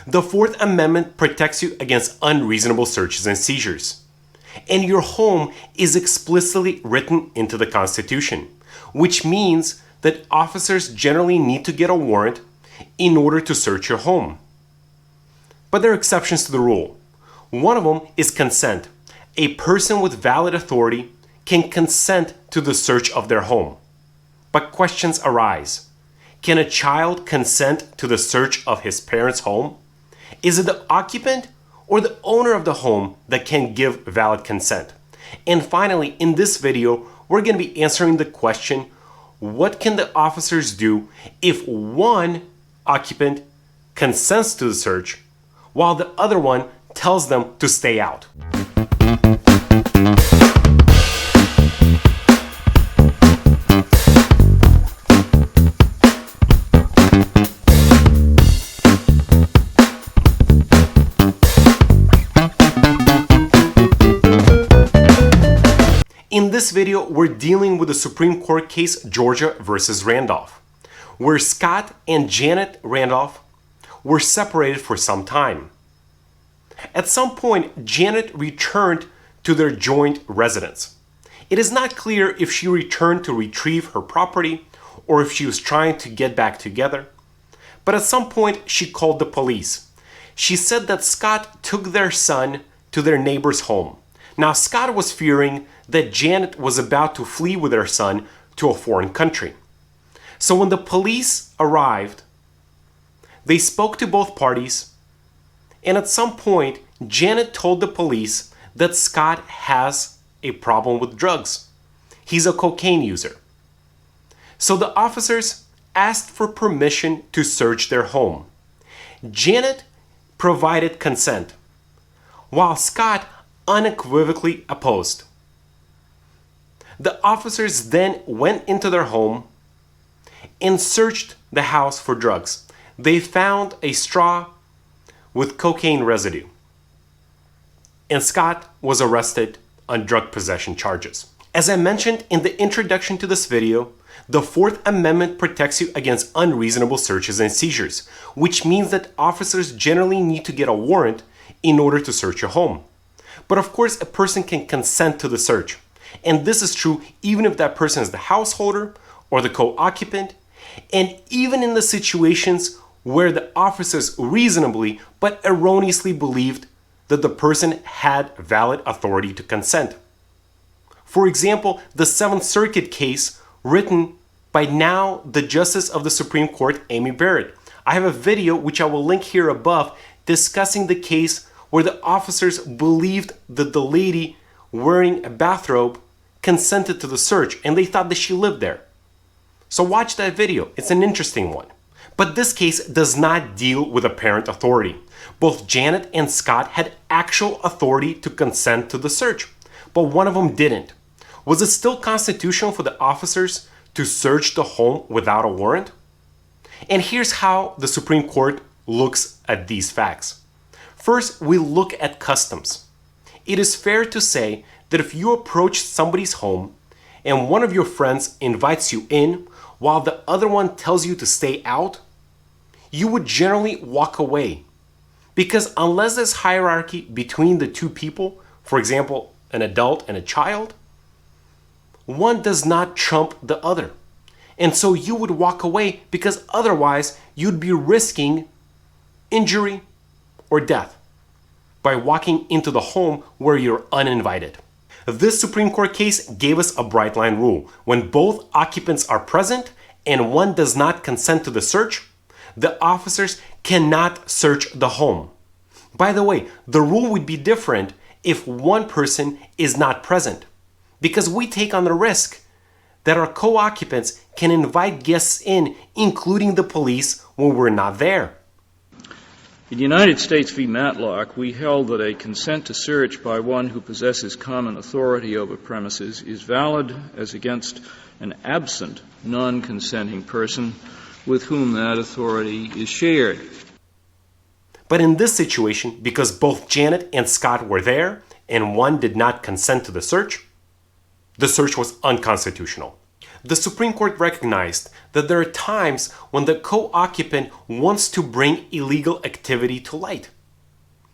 The Fourth Amendment protects you against unreasonable searches and seizures. And your home is explicitly written into the Constitution, which means that officers generally need to get a warrant in order to search your home. But there are exceptions to the rule. One of them is consent. A person with valid authority can consent to the search of their home. But questions arise. Can a child consent to the search of his parents' home? Is it the occupant or the owner of the home that can give valid consent? And finally, in this video, we're going to be answering the question, what can the officers do if one occupant consents to the search while the other one tells them to stay out? In this video, we're dealing with the Supreme Court case Georgia versus Randolph, where Scott and Janet Randolph were separated for some time. At some point, Janet returned to their joint residence. It is not clear if she returned to retrieve her property or if she was trying to get back together. But at some point, she called the police. She said that Scott took their son to their neighbor's home. Now, Scott was fearing that Janet was about to flee with her son to a foreign country. So when the police arrived, they spoke to both parties, and at some point, Janet told the police that Scott has a problem with drugs. He's a cocaine user. So the officers asked for permission to search their home. Janet provided consent, while Scott unequivocally opposed. The officers then went into their home and searched the house for drugs. They found a straw with cocaine residue, and Scott was arrested on drug possession charges. As I mentioned in the introduction to this video, the Fourth Amendment protects you against unreasonable searches and seizures, which means that officers generally need to get a warrant in order to search your home. But of course, a person can consent to the search. And this is true even if that person is the householder or the co-occupant, and even in the situations where the officers reasonably but erroneously believed that the person had valid authority to consent. For example, the Seventh Circuit case written by now the Justice of the Supreme Court, Amy Barrett. I have a video which I will link here above discussing the case where the officers believed that the lady wearing a bathrobe consented to the search and they thought that she lived there. So watch that video, it's an interesting one. But this case does not deal with apparent authority. Both Janet and Scott had actual authority to consent to the search, but one of them didn't. Was it still constitutional for the officers to search the home without a warrant? And here's how the Supreme Court looks at these facts. First, we look at customs. It is fair to say that if you approach somebody's home and one of your friends invites you in while the other one tells you to stay out, you would generally walk away. Because unless there's hierarchy between the two people, for example, an adult and a child, one does not trump the other. And so you would walk away because otherwise you'd be risking injury or death by walking into the home where you're uninvited. This Supreme Court case gave us a bright line rule. When both occupants are present and one does not consent to the search, the officers cannot search the home. By the way, the rule would be different if one person is not present, because we take on the risk that our co-occupants can invite guests in, including the police, when we're not there. In United States v. Matlock, we held that a consent to search by one who possesses common authority over premises is valid as against an absent, non-consenting person with whom that authority is shared. But in this situation, because both Janet and Scott were there and one did not consent to the search was unconstitutional. The Supreme Court recognized that there are times when the co-occupant wants to bring illegal activity to light.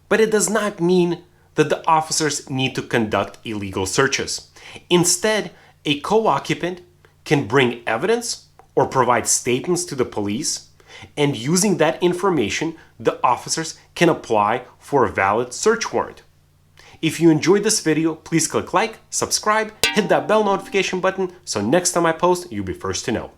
But it does not mean that the officers need to conduct illegal searches. Instead, a co-occupant can bring evidence or provide statements to the police, and using that information, the officers can apply for a valid search warrant. If you enjoyed this video, please click like, subscribe, hit that bell notification button so next time I post, you'll be first to know.